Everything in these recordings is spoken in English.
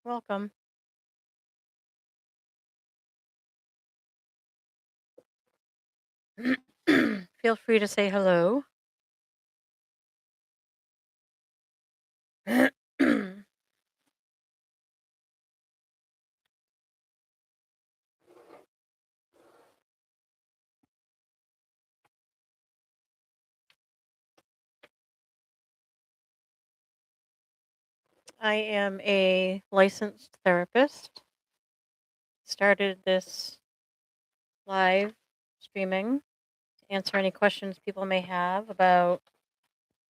Welcome. Feel free to say hello. I am a licensed therapist. Started this live streaming to answer any questions people may have about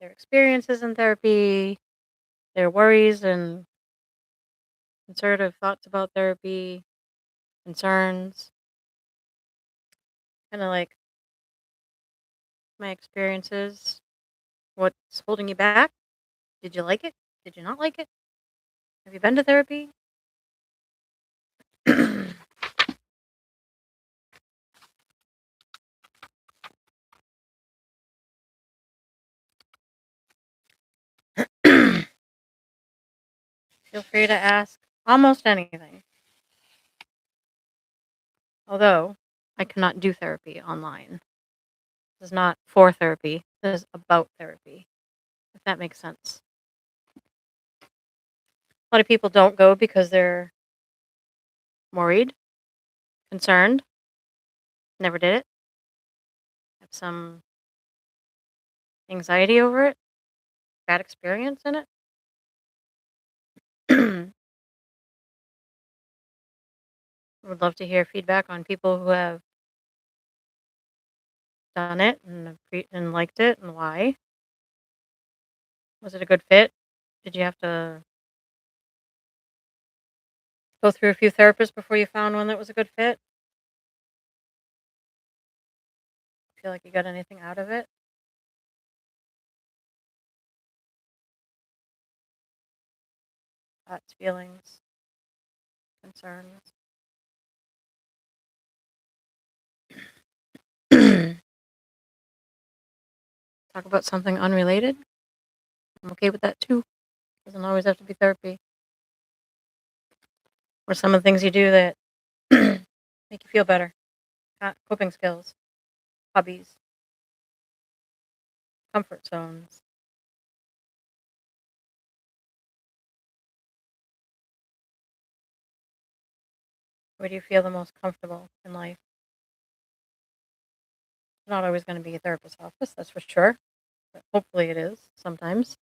their experiences in therapy, their worries and conservative thoughts about therapy, concerns, kind of like my experiences. What's holding you back? Did you like it? Did you not like it? Have you been to therapy? Feel free to ask almost anything. Although I cannot do therapy online. This is not for therapy. This is about therapy, if that makes sense. A lot of people don't go because they're worried, concerned, never did it, have some anxiety over it, bad experience in it. Would love to hear feedback on people who have done it and and liked it and why. Was it a good fit? Did you have to go through a few therapists before you found one that was a good fit? Feel like you got anything out of it? Thoughts, feelings, concerns? Talk about something unrelated? I'm okay with that too. Doesn't always have to be therapy. Or some of the things you do that make you feel better. Coping skills, hobbies, comfort zones. Where do you feel the most comfortable in life? It's not always going to be a therapist's office, that's for sure. But hopefully it is sometimes.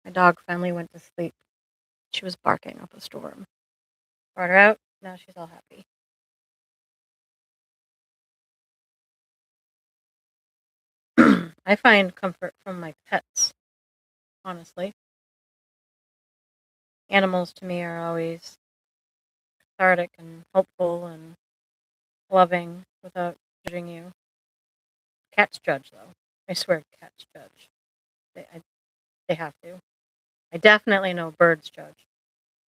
My dog finally went to sleep. She was barking up a storm. Brought her out. Now she's all happy. I find comfort from my pets, honestly. Animals to me are always cathartic and helpful and loving without judging you. Cats judge, though. I swear cats judge. They have to. I definitely know birds judge.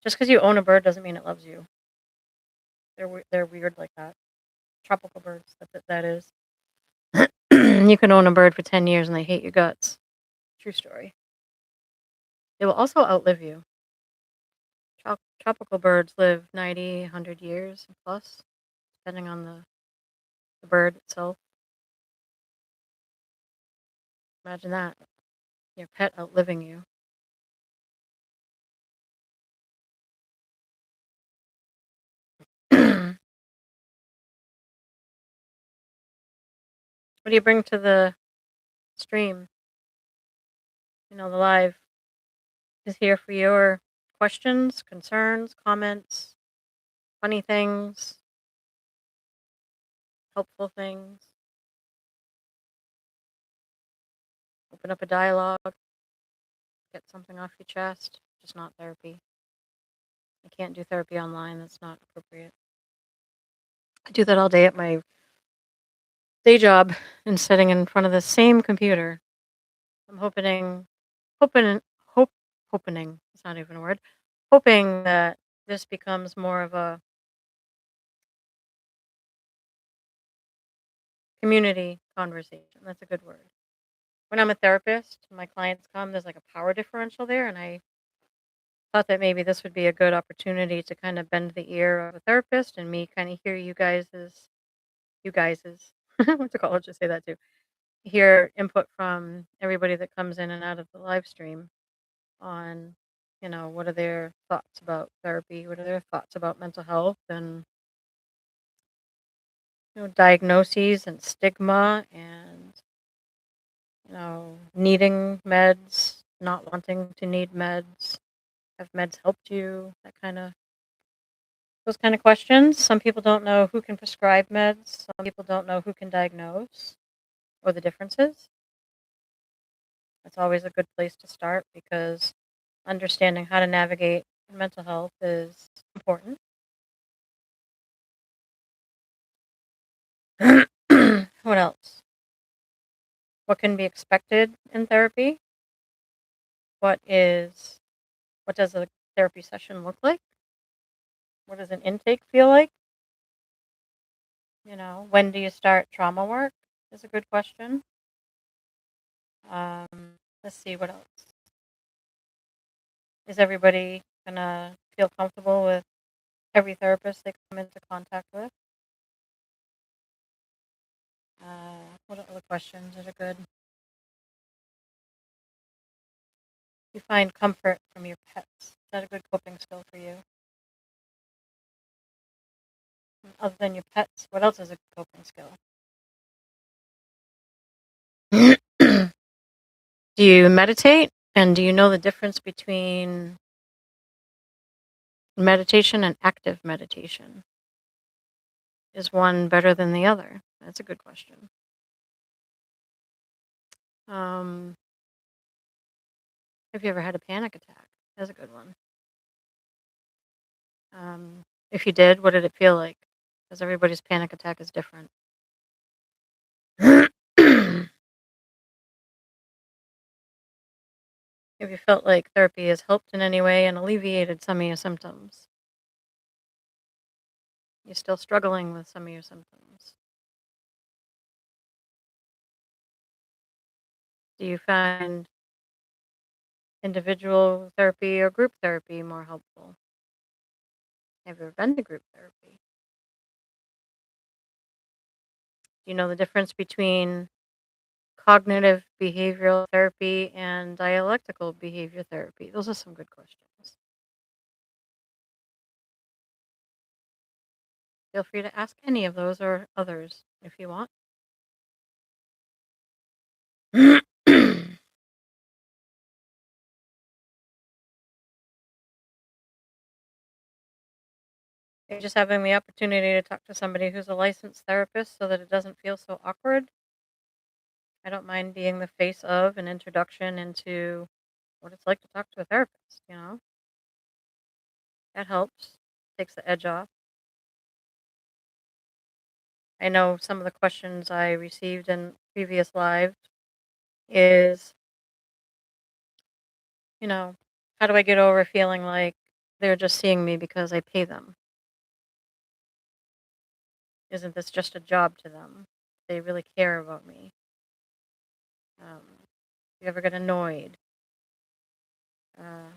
Just because you own a bird doesn't mean it loves you. They're weird like that. Tropical birds, that is. You can own a bird for 10 years and they hate your guts. True story. They will also outlive you. Tropical birds live 90, 100 years and plus, depending on the bird itself. Imagine that. Your pet outliving you. What do you bring to the stream? The live is here for your questions, concerns, comments, funny things, helpful things. Open up a dialogue, get something off your chest. Just not therapy. I can't do therapy online. That's not appropriate. I do that all day at my day job and sitting in front of the same computer. I'm hoping, hope, hoping. It's not even a word. Hoping that this becomes more of a community conversation. That's a good word. When I'm a therapist, my clients come. There's like a power differential there, and I thought that maybe this would be a good opportunity to kind of bend the ear of a therapist and me kind of hear you guys's. I went to college to say that too. Hear input from everybody that comes in and out of the live stream on, what are their thoughts about therapy? What are their thoughts about mental health and, diagnoses and stigma and, needing meds, not wanting to need meds. Have meds helped you? Those kind of questions. Some people don't know who can prescribe meds. Some people don't know who can diagnose or the differences. That's always a good place to start because understanding how to navigate mental health is important. What else? What can be expected in therapy? What is what does a therapy session look like? What does an intake feel like? When do you start trauma work? Is a good question. Let's see what else. Is everybody gonna feel comfortable with every therapist they come into contact with? What other questions are good? You find comfort from your pets. Is that a good coping skill for you? Other than your pets, what else is a coping skill? Do you meditate? And do you know the difference between meditation and active meditation? Is one better than the other? That's a good question. Um, have you ever had a panic attack? That's a good one. If you did, what did it feel like? Because everybody's panic attack is different. Have you felt like therapy has helped in any way and alleviated some of your symptoms? You're still struggling with some of your symptoms. Do you find individual therapy or group therapy more helpful? Have you ever been to group therapy? Do you know the difference between cognitive behavioral therapy and dialectical behavior therapy? Those are some good questions. Feel free to ask any of those or others if you want. just having the opportunity to talk to somebody who's a licensed therapist so that it doesn't feel so awkward. I don't mind being the face of an introduction into what it's like to talk to a therapist, you know? That helps. Takes the edge off. I know some of the questions I received in previous lives is, you know, how do I get over feeling like they're just seeing me because I pay them? Isn't this just a job to them? They really care about me. You ever get annoyed? Uh,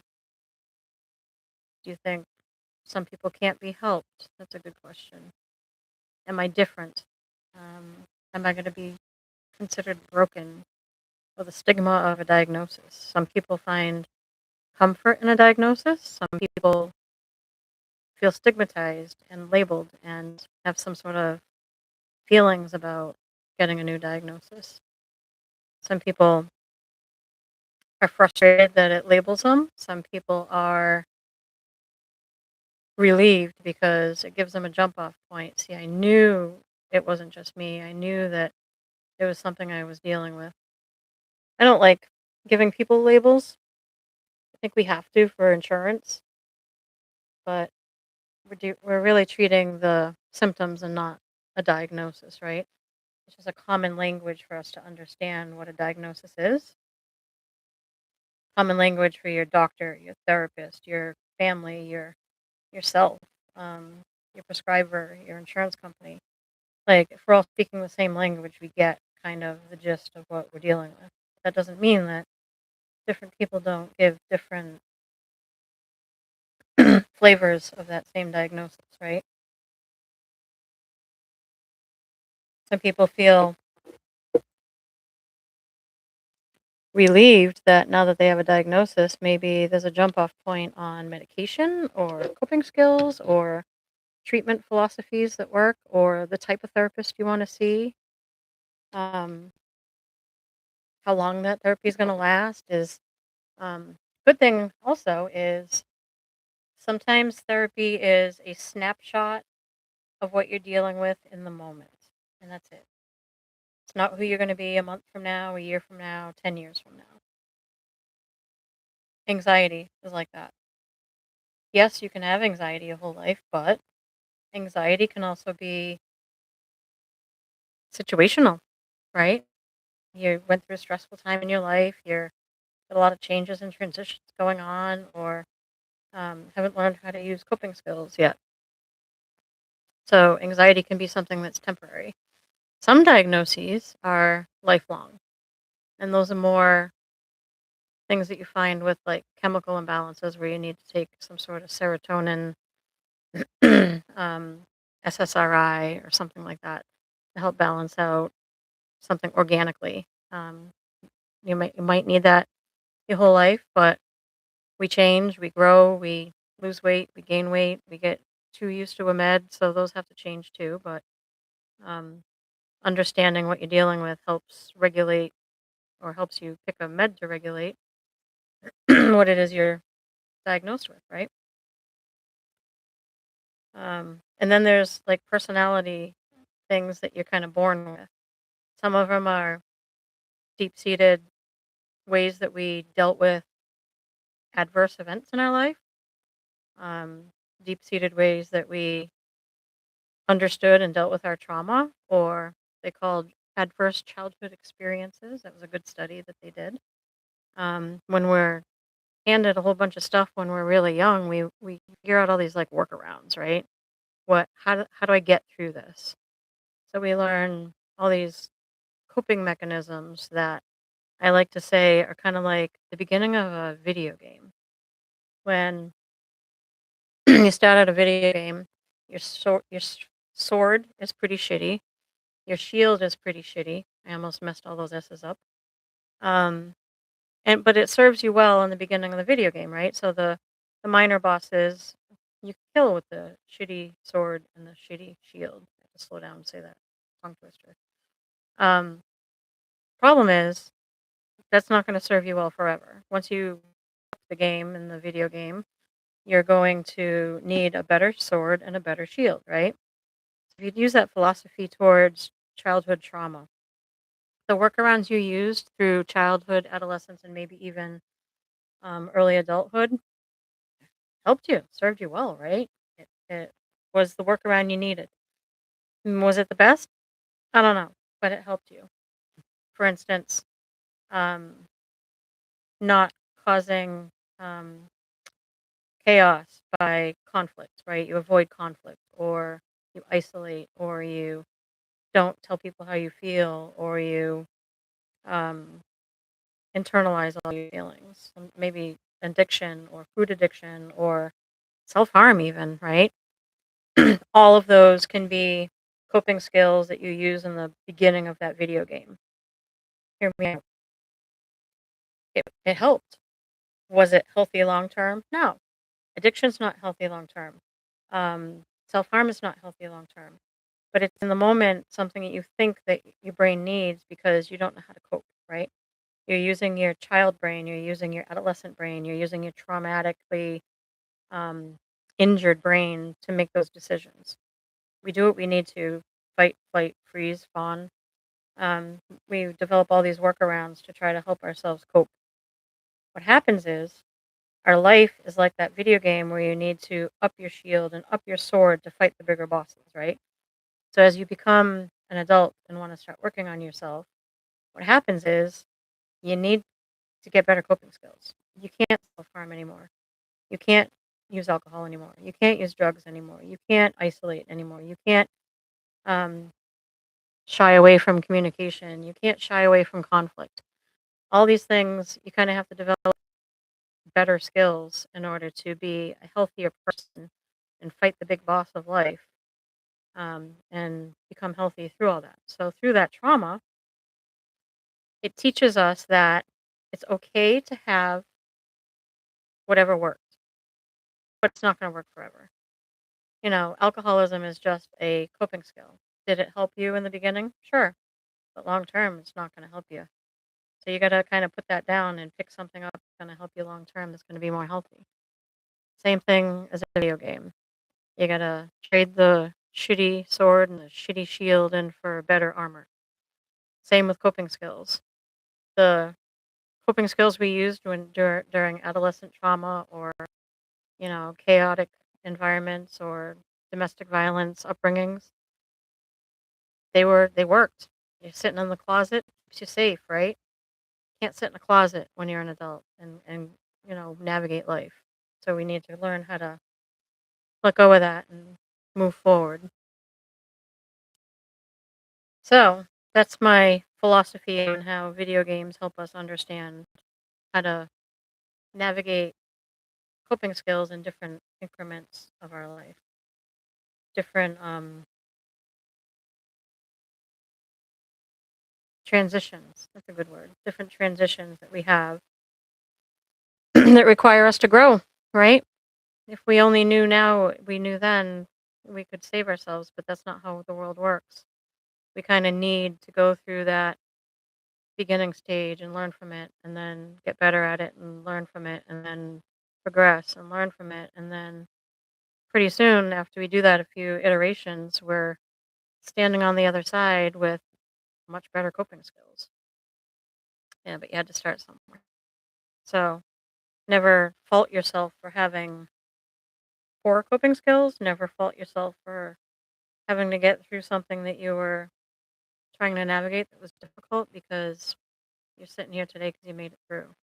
do you think some people can't be helped? That's a good question. Am I different? Am I going to be considered broken with the stigma of a diagnosis? Some people find comfort in a diagnosis. Some people feel stigmatized and labeled and have some sort of feelings about getting a new diagnosis. Some people are frustrated that it labels them. Some people are relieved because it gives them a jump off point. See, I knew it wasn't just me. I knew that it was something I was dealing with. I don't like giving people labels. I think we have to for insurance, but we're really treating the symptoms and not a diagnosis, right? It's just a common language for us to understand what a diagnosis is. Common language for your doctor, your therapist, your family, yourself, um, your prescriber, your insurance company. Like, if we're all speaking the same language, we get kind of the gist of what we're dealing with. That doesn't mean that different people don't give different flavors of that same diagnosis, right? Some people feel relieved that now that they have a diagnosis, maybe there's a jump off point on medication or coping skills or treatment philosophies that work or the type of therapist you want to see. Um, how long that therapy is going to last is good thing also is sometimes therapy is a snapshot of what you're dealing with in the moment, and that's it. It's not who you're going to be a month from now, a year from now, 10 years from now. Anxiety is like that. Yes, you can have anxiety your whole life, but anxiety can also be situational, right? You went through a stressful time in your life, you're got a lot of changes and transitions going on, or haven't learned how to use coping skills yet. So, anxiety can be something that's temporary. Some diagnoses are lifelong, and those are more things that you find with like chemical imbalances where you need to take some sort of serotonin, um, SSRI, or something like that to help balance out something organically. You might need that your whole life, but we change, we grow, we lose weight, we gain weight, we get too used to a med, so those have to change too. But um, understanding what you're dealing with helps regulate or helps you pick a med to regulate what it is you're diagnosed with, right? And then there's like personality things that you're kind of born with. Some of them are deep seated ways that we dealt with adverse events in our life, um, deep seated ways that we understood and dealt with our trauma, or they called adverse childhood experiences. That was a good study that they did. When we're handed a whole bunch of stuff when we're really young, we figure out all these like workarounds, right? How do I get through this? So we learn all these coping mechanisms that I like to say are kind of like the beginning of a video game. When you start out a video game, your sword is pretty shitty. Your shield is pretty shitty. I almost messed all those S's up. Um, but it serves you well in the beginning of the video game, right? So the minor bosses you kill with the shitty sword and the shitty shield. I have to slow down and say that. Tongue twister. Um, problem is that's not going to serve you well forever. Once you the game in the video game, you're going to need a better sword and a better shield, right? If you'd use that philosophy towards childhood trauma, the workarounds you used through childhood, adolescence, and maybe even early adulthood helped you, served you well, right? It was the workaround you needed. Was it the best? I don't know, but it helped you. For instance, um, not causing um, chaos by conflict, right? You avoid conflict, or you isolate, or you don't tell people how you feel, or you um, internalize all your feelings. Maybe addiction, or food addiction, or self harm, even, right? All of those can be coping skills that you use in the beginning of that video game. Hear me out. It helped. Was it healthy long term? No. Addiction's not healthy long term. Self harm is not healthy long term. But it's in the moment something that you think that your brain needs because you don't know how to cope, right? You're using your child brain, you're using your adolescent brain, you're using your traumatically um, injured brain to make those decisions. We do what we need to fight, flight, freeze, fawn. We develop all these workarounds to try to help ourselves cope. What happens is our life is like that video game where you need to up your shield and up your sword to fight the bigger bosses, right? So as you become an adult and want to start working on yourself, what happens is you need to get better coping skills. You can't self harm anymore. You can't use alcohol anymore. You can't use drugs anymore. You can't isolate anymore. You can't um, shy away from communication. You can't shy away from conflict. All these things you kind of have to develop better skills in order to be a healthier person and fight the big boss of life, and become healthy through all that. So through that trauma, it teaches us that it's okay to have whatever worked, but it's not going to work forever. Alcoholism is just a coping skill. Did it help you in the beginning? Sure. But long term, it's not going to help you. So you got to kind of put that down and pick something up that's going to help you long term that's going to be more healthy. Same thing as a video game. You got to trade the shitty sword and the shitty shield in for better armor. Same with coping skills. The coping skills we used during adolescent trauma, or chaotic environments, or domestic violence upbringings, they worked. You're sitting in the closet, keeps you safe, right? Can't sit in a closet when you're an adult and navigate life. So we need to learn how to let go of that and move forward. So that's my philosophy on how video games help us understand how to navigate coping skills in different increments of our life, different transitions. That's a good word. Different transitions that we have that require us to grow, right? If we only knew now what we knew then, we could save ourselves, but that's not how the world works. We kind of need to go through that beginning stage and learn from it, and then get better at it and learn from it, and then progress and learn from it. And then pretty soon, after we do that a few iterations, we're standing on the other side with much better coping skills. Yeah, but you had to start somewhere. So never fault yourself for having poor coping skills. Never fault yourself for having to get through something that you were trying to navigate that was difficult, because you're sitting here today because you made it through.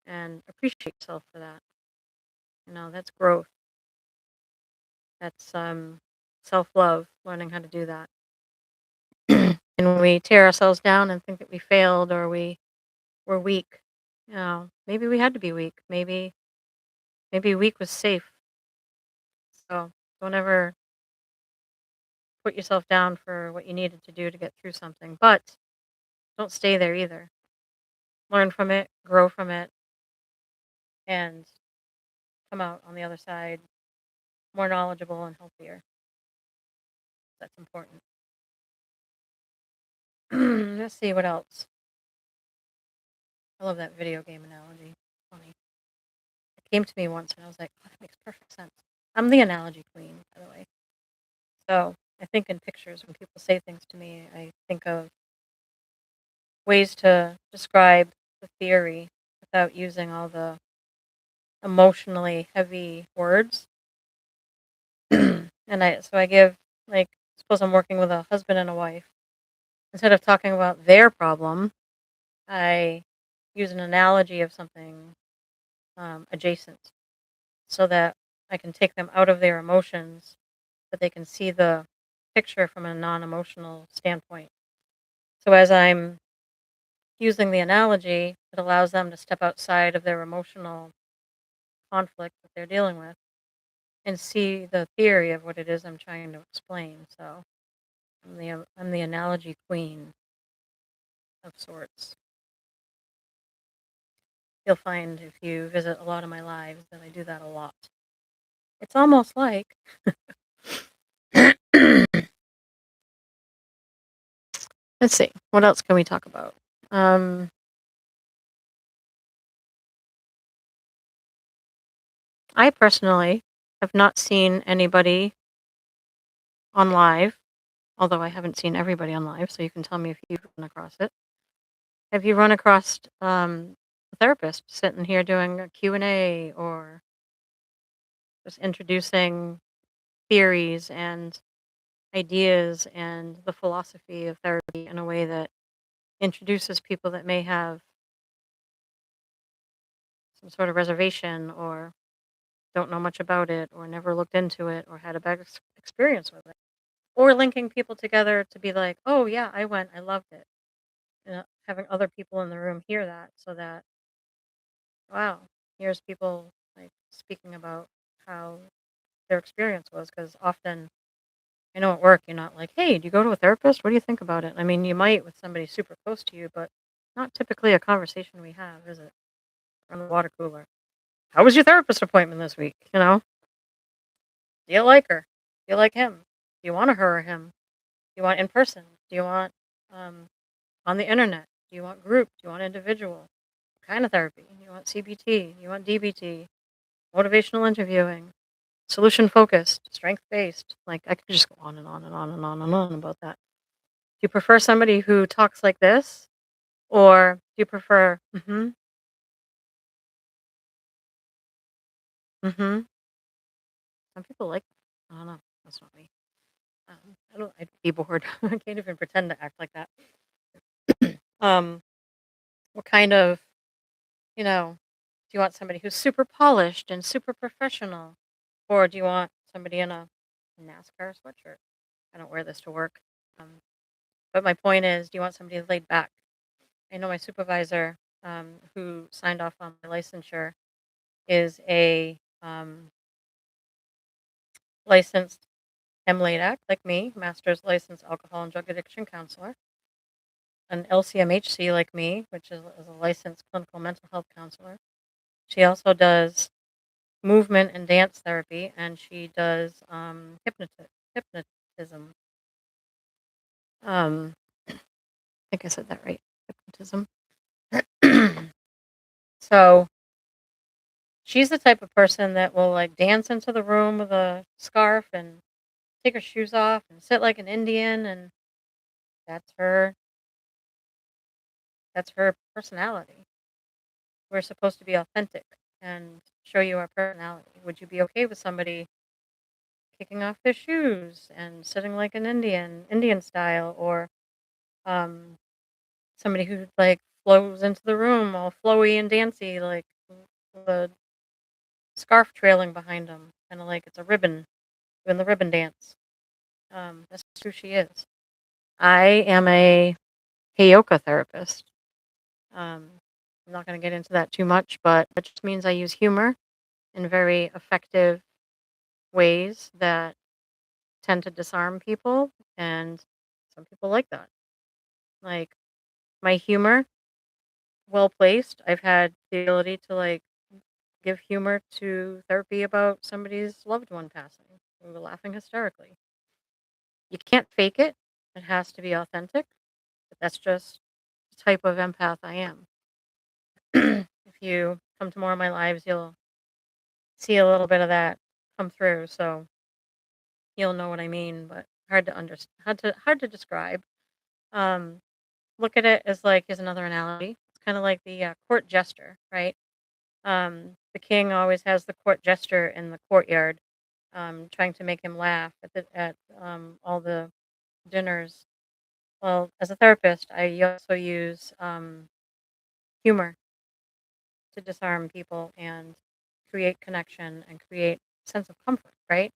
And appreciate yourself for that. That's growth. That's self love, learning how to do that. And when we tear ourselves down and think that we failed, or we're weak, maybe we had to be weak. Maybe weak was safe. So don't ever put yourself down for what you needed to do to get through something. But don't stay there either. Learn from it, grow from it, and come out on the other side more knowledgeable and healthier. That's important. Let's see what else. I love that video game analogy. Funny. came to me once, and I was like, "Oh, that makes perfect sense." I'm the analogy queen, by the way. So I think in pictures when people say things to me, I think of ways to describe the theory without using all the emotionally heavy words. I give, like, suppose I'm working with a husband and a wife. Instead of talking about their problem, I use an analogy of something adjacent so that I can take them out of their emotions, but they can see the picture from a non emotional standpoint. So as I'm using the analogy, it allows them to step outside of their emotional conflict that they're dealing with and see the theory of what it is I'm trying to explain. So I'm the analogy queen of sorts. You'll find if you visit a lot of my lives that I do that a lot. It's almost like let's see, what else can we talk about? Um, I personally have not seen anybody on live, although I haven't seen everybody on live, so you can tell me if you've run across it. Have you run across a therapist sitting here doing a Q&A or just introducing theories and ideas and the philosophy of therapy in a way that introduces people that may have some sort of reservation or don't know much about it or never looked into it or had a bad experience with it? Or linking people together to be like, "Oh, yeah, I went. I loved it." Having other people in the room hear that so that, wow, here's people like speaking about how their experience was. Because often, I know at work, you're not like, "Hey, do you go to a therapist? What do you think about it?" I mean, you might with somebody super close to you, but not typically a conversation we have, is it? Around the water cooler. How was your therapist appointment this week? Do you like her? Do you like him? Do you want her or him? Do you want in person? Do you want um, on the internet? Do you want group? Do you want individual? What kind of therapy? You want CBT? You want DBT? Motivational interviewing? Solution focused? Strength based? Like I could just go on and on and on and on and on about that. Do you prefer somebody who talks like this, or do you prefer mm-hmm? Some people like that. I don't know. That's not me. I don't. I'd be bored. I can't even pretend to act like that. Um, what kind of do you want somebody who's super polished and super professional, or do you want somebody in a NASCAR sweatshirt? I don't wear this to work. Um, but my point is, do you want somebody laid back? I know my supervisor, who signed off on my licensure, is a licensed MLADAC, like me, master's licensed alcohol and drug addiction counselor, an LCMHC like me, which is a licensed clinical mental health counselor. She also does movement and dance therapy, and she does hypnotism. I think I said that right. Hypnotism. So she's the type of person that will like dance into the room with a scarf and take her shoes off and sit like an Indian, and that's her. That's her personality. We're supposed to be authentic and show you our personality. Would you be okay with somebody kicking off their shoes and sitting like an Indian style, or um, somebody who like flows into the room all flowy and dancy, like with a scarf trailing behind them, kind of like it's a ribbon, doing the ribbon dance? That's who she is. I am a Heyoka therapist. I'm not going to get into that too much, but that just means I use humor in very effective ways that tend to disarm people, and some people like that. Like my humor, well placed. I've had the ability to like give humor to therapy about somebody's loved one passing. We were laughing hysterically. You can't fake it. It has to be authentic. But that's just the type of empath I am. If you come to more of my lives, you'll see a little bit of that come through, so you'll know what I mean, but hard to describe. Um, Look at it as like, here's another analogy. It's kind of like the court jester, right? The king always has the court jester in the courtyard, trying to make him laugh at all the dinners. Well, as a therapist, I also use humor to disarm people and create connection and create sense of comfort, right?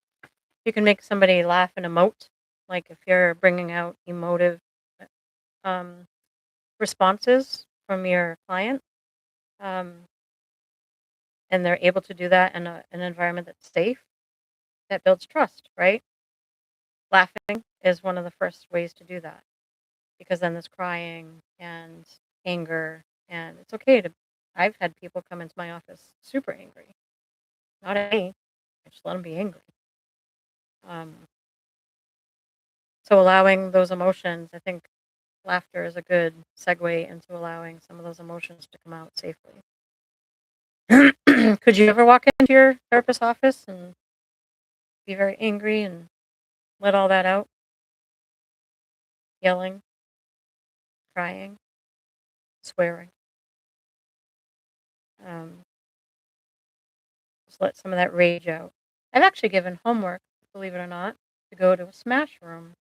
You can make somebody laugh and emote, like if you're bringing out emotive um, responses from your client, um, and they're able to do that in an environment that's safe, that builds trust, right? Laughing is one of the first ways to do that, because then there's crying and anger, and it's okay to. I've had people come into my office super angry, not at me. I just let them be angry. Um, so allowing those emotions, I think laughter is a good segue into allowing some of those emotions to come out safely. Could you ever walk into your therapist's office and be very angry and let all that out? Yelling, crying, swearing. Um, just let some of that rage out. I've actually given homework, believe it or not, to go to a smash room.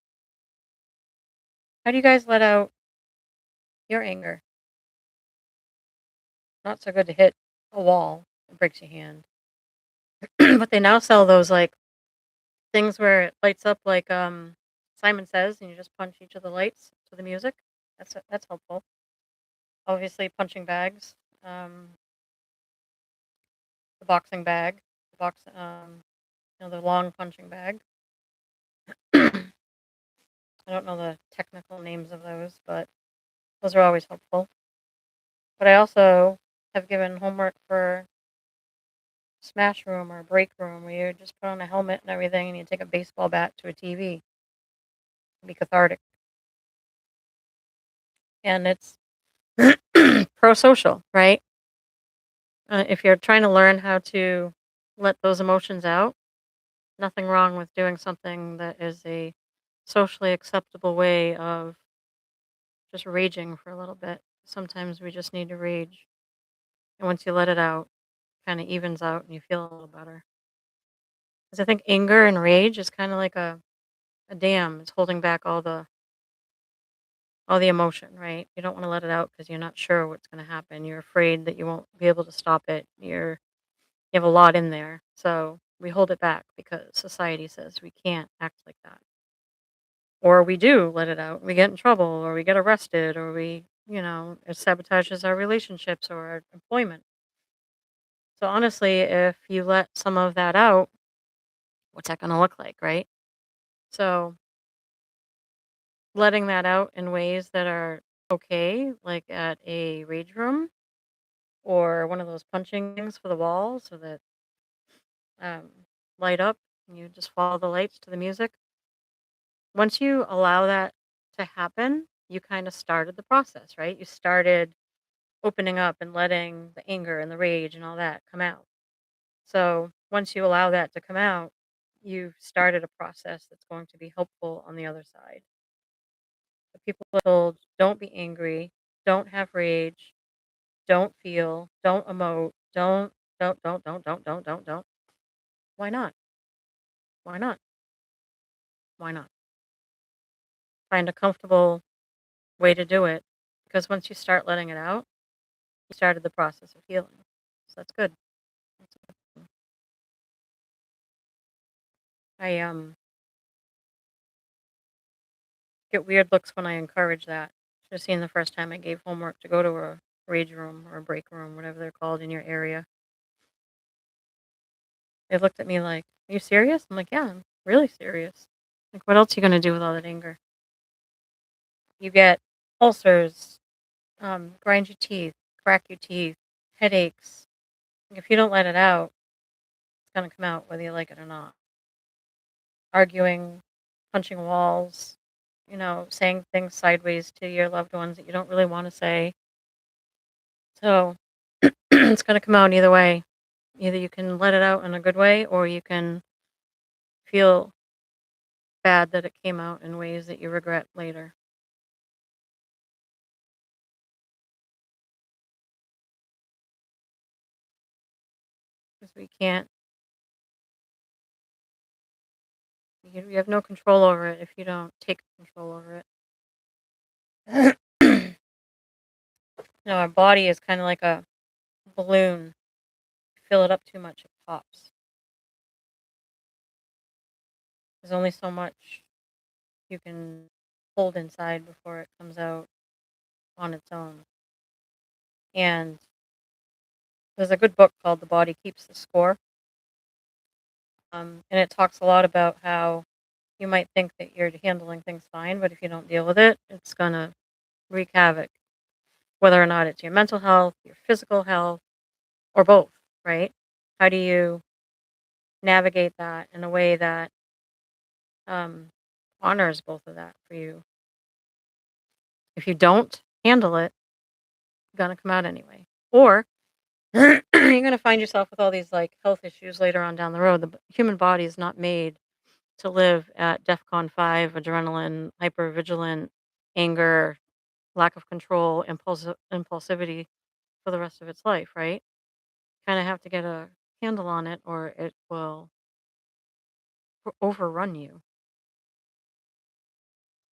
How do you guys let out your anger? Not so good to hit a wall. It breaks your hand. But they now sell those like things where it lights up like Simon Says, and you just punch each of the lights to the music. That's helpful. Obviously, punching bags, um, the boxing bag, the long punching bag. I don't know the technical names of those, but those are always helpful. But I also have given homework for smash room or break room where you just put on a helmet and everything, and you take a baseball bat to a TV. It'd be cathartic, and it's pro social, right? If you're trying to learn how to let those emotions out, nothing wrong with doing something that is a socially acceptable way of just raging for a little bit. Sometimes we just need to rage. And once you let it out, kind of evens out and you feel a little better. Because I think anger and rage is kind of like a dam. It's holding back all the emotion, right? You don't want to let it out because you're not sure what's going to happen. You're afraid that you won't be able to stop it. You have a lot in there. So we hold it back because society says we can't act like that. Or we do let it out, we get in trouble, or we get arrested, or it sabotages our relationships or our employment. So honestly, if you let some of that out, what's that going to look like, right? So letting that out in ways that are okay, like at a rage room or one of those punching things for the wall so that um, light up and you just follow the lights to the music. Once you allow that to happen, you kind of started the process, right? You started opening up and letting the anger and the rage and all that come out. So once you allow that to come out, you've started a process that's going to be helpful on the other side. The people are told, don't be angry, don't have rage, don't feel, don't emote, don't. Why not? Why not? Why not? Find a comfortable way to do it, because once you start letting it out, you started the process of healing. So that's good. That's a good thing. I get weird looks when I encourage that. Should have seen the first time I gave homework to go to a rage room or a break room, whatever they're called in your area. They looked at me like, "Are you serious?" I'm like, "Yeah, I'm really serious." Like, what else are you gonna do with all that anger? You get ulcers, grind your teeth, crack your teeth, headaches. Like, if you don't let it out, it's gonna come out whether you like it or not. Arguing, punching walls, saying things sideways to your loved ones that you don't really want to say. So it's going to come out either way. Either you can let it out in a good way or you can feel bad that it came out in ways that you regret later. Because we can't, you have no control over it if you don't take control over it. Our body is kind of like a balloon. Fill it up too much, it pops. There's only so much you can hold inside before it comes out on its own. And there's a good book called The Body Keeps the Score. And it talks a lot about how you might think that you're handling things fine, but if you don't deal with it, it's going to wreak havoc, whether or not it's your mental health, your physical health, or both, right? How do you navigate that in a way that um, honors both of that for you? If you don't handle it, it's going to come out anyway. Or you're going to find yourself with all these like health issues later on down the road. The human body is not made to live at DEFCON 5, adrenaline, hypervigilant, anger, lack of control, impulsivity for the rest of its life, right? Kind of have to get a handle on it or it will overrun you.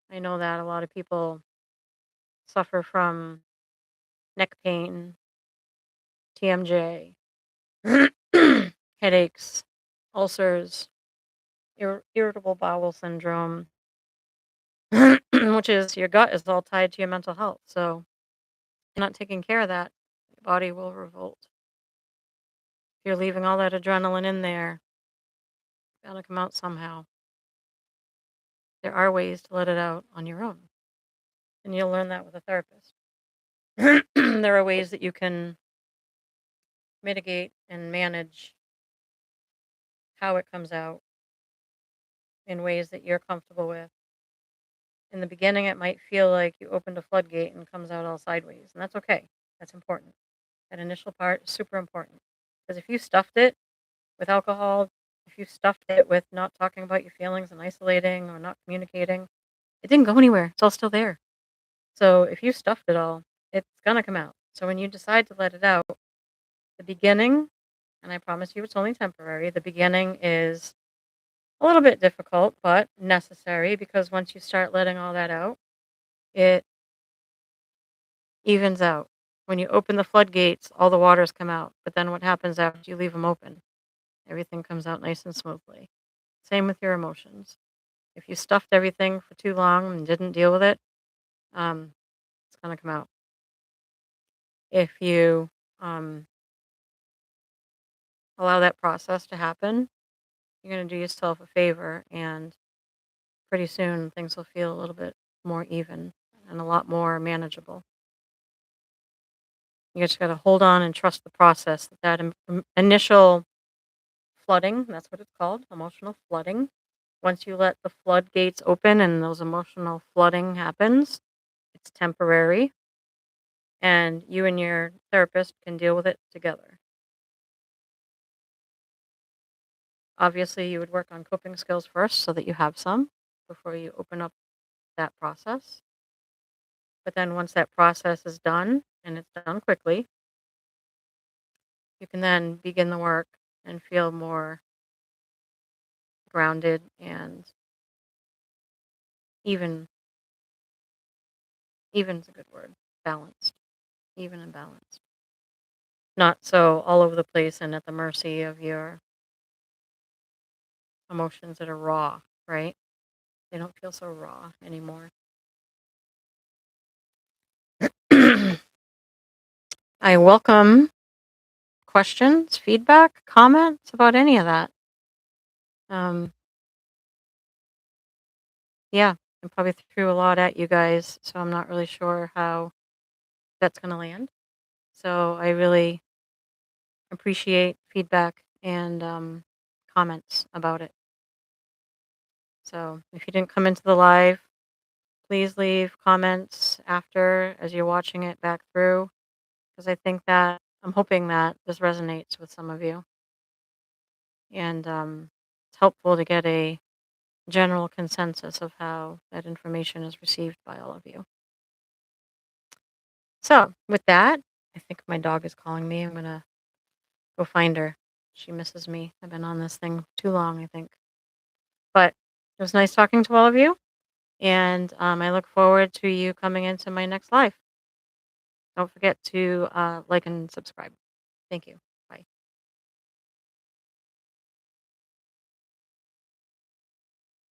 I know that a lot of people suffer from neck pain, TMJ, headaches, ulcers, irritable bowel syndrome, which is your gut is all tied to your mental health. So if you're not taking care of that, your body will revolt. If you're leaving all that adrenaline in there, it's gonna come out somehow. There are ways to let it out on your own, and you'll learn that with a therapist. There are ways that you can mitigate and manage how it comes out in ways that you're comfortable with. In the beginning, it might feel like you opened a floodgate and comes out all sideways, and that's okay. That's important. That initial part is super important because if you stuffed it with alcohol, if you stuffed it with not talking about your feelings and isolating or not communicating, it didn't go anywhere. It's all still there. So if you stuffed it all, it's gonna come out. So when you decide to let it out, the beginning, and I promise you it's only temporary, the beginning is a little bit difficult, but necessary because once you start letting all that out, it evens out. When you open the floodgates, all the waters come out. But then what happens after you leave them open? Everything comes out nice and smoothly. Same with your emotions. If you stuffed everything for too long and didn't deal with it, it's going to come out. If you um, allow that process to happen, you're going to do yourself a favor, and pretty soon things will feel a little bit more even and a lot more manageable. You just got to hold on and trust the process. Initial flooding, that's what it's called, emotional flooding. Once you let the floodgates open and those emotional flooding happens, it's temporary, and you and your therapist can deal with it together. Obviously, you would work on coping skills first so that you have some before you open up that process. But then once that process is done, and it's done quickly, you can then begin the work and feel more grounded and even. Even's a good word. Balanced. Even and balanced. Not so all over the place and at the mercy of your emotions that are raw, right? They don't feel so raw anymore. I welcome questions, feedback, comments about any of that. Um, yeah, I probably threw a lot at you guys, so I'm not really sure how that's going to land. So I really appreciate feedback and comments about it. So if you didn't come into the live, please leave comments after as you're watching it back through, because I think that I'm hoping that this resonates with some of you. and it's helpful to get a general consensus of how that information is received by all of you. So, with that, I think my dog is calling me. I'm gonna go find her. She misses me. I've been on this thing too long, I think. But it was nice talking to all of you, and I look forward to you coming into my next life. Don't forget to like and subscribe. Thank you.